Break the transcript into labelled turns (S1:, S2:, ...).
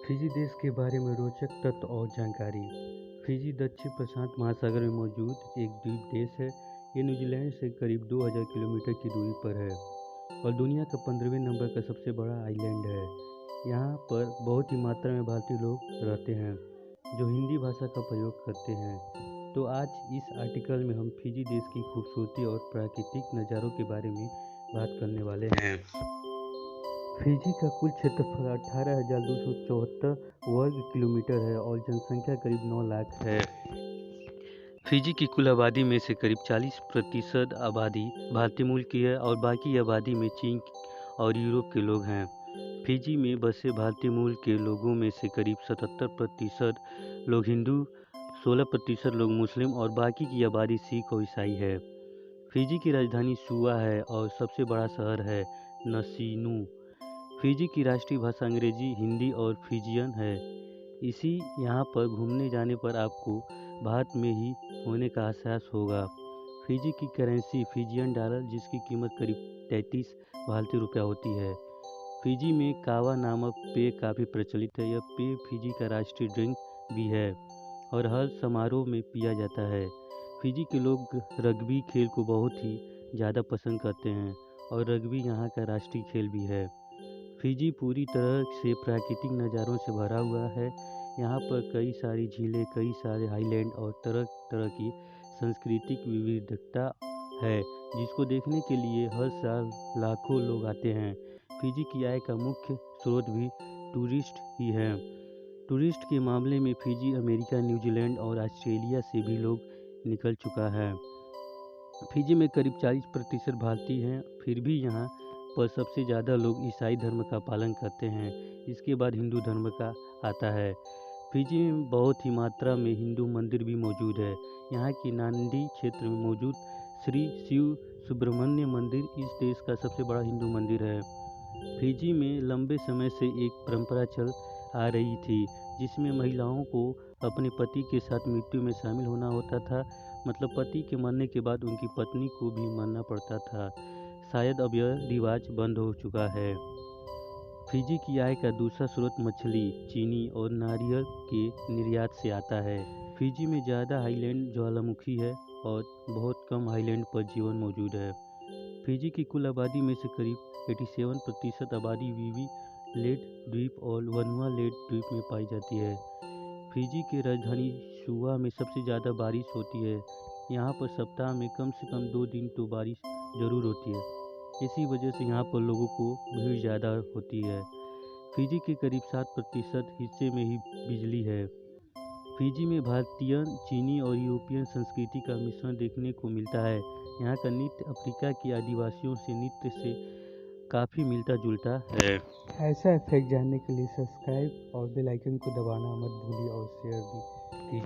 S1: Fiji देश के बारे में रोचक तथ्य और जानकारी। फिजी दक्षिण प्रशांत महासागर में मौजूद एक द्वीप देश है। ये न्यूजीलैंड से करीब 2000 किलोमीटर की दूरी पर है और दुनिया का 15वें नंबर का सबसे बड़ा आइलैंड है। यहाँ पर बहुत ही मात्रा में भारतीय लोग रहते हैं जो हिंदी भाषा का प्रयोग करते हैं। तो आज इस आर्टिकल में हम फिजी देश की खूबसूरती और प्राकृतिक नज़ारों के बारे में बात करने वाले हैं। फिजी का कुल क्षेत्रफल 18,274 वर्ग किलोमीटर है और जनसंख्या करीब 9 लाख है। फिजी की कुल आबादी में से करीब 40% आबादी भारतीय मूल की है और बाकी आबादी में चीन और यूरोप के लोग हैं। फिजी में बसे भारतीय मूल के लोगों में से करीब 77% लोग हिंदू, 16% लोग मुस्लिम और बाकी की आबादी सिख और ईसाई है। फिजी की राजधानी सुआ है और सबसे बड़ा शहर है नसीनू। फिजी की राष्ट्रीय भाषा अंग्रेजी, हिंदी और फिजियन है। यहाँ पर घूमने जाने पर आपको भारत में ही होने का एहसास होगा। फिजी की करेंसी फिजियन डॉलर, जिसकी कीमत करीब 33 भारतीय रुपया होती है। फिजी में कावा नामक पेय काफ़ी प्रचलित है। यह पेय फिजी का राष्ट्रीय ड्रिंक भी है और हर समारोह में पिया जाता है। फिजी के लोग रग्बी खेल को बहुत ही ज़्यादा पसंद करते हैं और रग्बी यहाँ का राष्ट्रीय खेल भी है। फिजी पूरी तरह से प्राकृतिक नज़ारों से भरा हुआ है। यहाँ पर कई सारी झीलें, कई सारे आइलैंड और तरह तरह की सांस्कृतिक विविधता है, जिसको देखने के लिए हर साल लाखों लोग आते हैं। फिजी की आय का मुख्य स्रोत भी टूरिस्ट ही है। टूरिस्ट के मामले में फिजी अमेरिका, न्यूजीलैंड और ऑस्ट्रेलिया से भी लोग निकल चुका है। फिजी में करीब 40% भारतीय हैं, फिर भी यहाँ पर सबसे ज़्यादा लोग ईसाई धर्म का पालन करते हैं। इसके बाद हिंदू धर्म का आता है। फिजी में बहुत ही मात्रा में हिंदू मंदिर भी मौजूद है। यहाँ की नांदी क्षेत्र में मौजूद श्री शिव सुब्रमण्य मंदिर इस देश का सबसे बड़ा हिंदू मंदिर है। फिजी में लंबे समय से एक परंपरा चल आ रही थी जिसमें महिलाओं को अपने पति के साथ मृत्यु में शामिल होना होता था। मतलब पति के मरने के बाद उनकी पत्नी को भी मरना पड़ता था। शायद अब यह रिवाज बंद हो चुका है। फिजी की आय का दूसरा स्रोत मछली, चीनी और नारियल के निर्यात से आता है। फिजी में ज़्यादा आइलैंड ज्वालामुखी है और बहुत कम आइलैंड पर जीवन मौजूद है। फिजी की कुल आबादी में से करीब 87% आबादी वीवी लेड द्वीप और वनुआ-लेड द्वीप में पाई जाती है। फिजी की राजधानी सुआ में सबसे ज़्यादा बारिश होती है। यहाँ पर सप्ताह में कम से कम 2 दिन तो बारिश ज़रूर होती है। इसी वजह से यहाँ पर लोगों को भीड़ ज़्यादा होती है। फिजी के करीब 7% हिस्से में ही बिजली है। फिजी में भारतीय, चीनी और यूरोपियन संस्कृति का मिश्रण देखने को मिलता है। यहाँ का नृत्य अफ्रीका के आदिवासियों से नृत्य से काफ़ी मिलता जुलता है। ऐसा फैक्ट जानने के लिए सब्सक्राइब और बेल आइकन को दबाना मत भूलिए और शेयर भी।